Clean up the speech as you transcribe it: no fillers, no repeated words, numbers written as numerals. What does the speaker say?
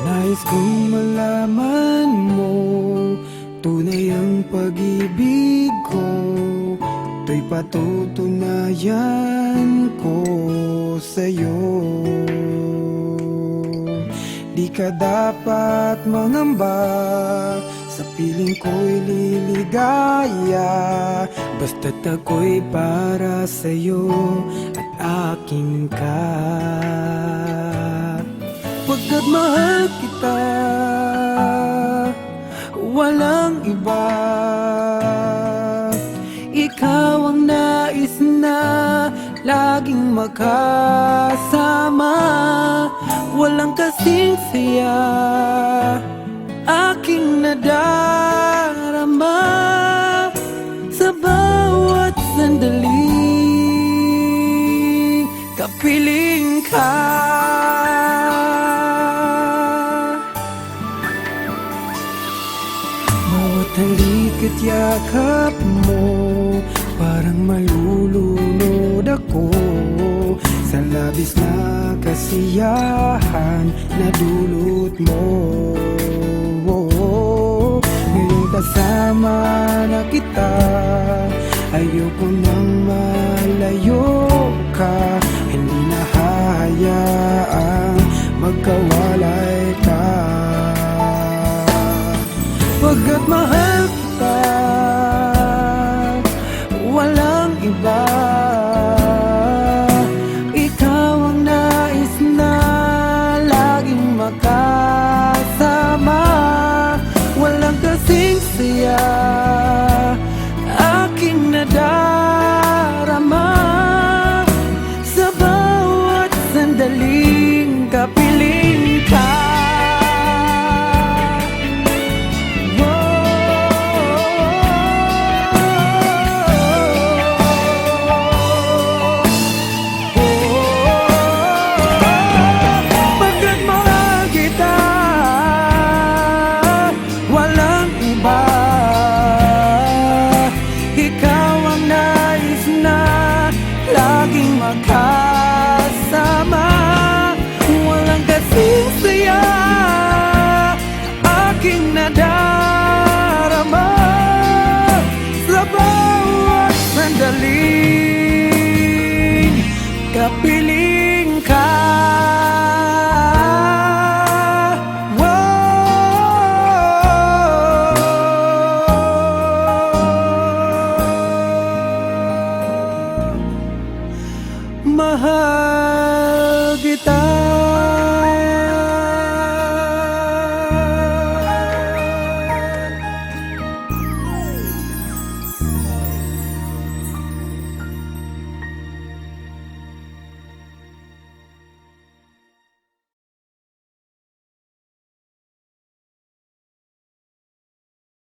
Nais kong malaman mo, tunay ang pag-ibig ko, ito'y patutunayan ko sa'yo. Di ka dapat mangamba, sa piling ko'y liligaya, basta't ako'y para sa'yo at aking ka. Pagkat mahal kita, walang iba. Ikaw ang nais na laging makasama, walang kasing saya aking nadarama sa bawat sandaling kapiling ka. Bawat halik at yakap mo, parang malulunod ako sa labis na kasiyahan na dulot mo. Ngayong kasama na kita, ayoko nang malayo ka. Hindi na hayaang magkawalay ka. Pagkat mahal kita, walang iba. Ikaw ang nais na laging makasama, walang kasing saya aking nadarama sa bawat sandaling kapiling ka. Makasama, walang kasing saya aking nadarama sa bawat sandaling kapiling ka. Mahal kita.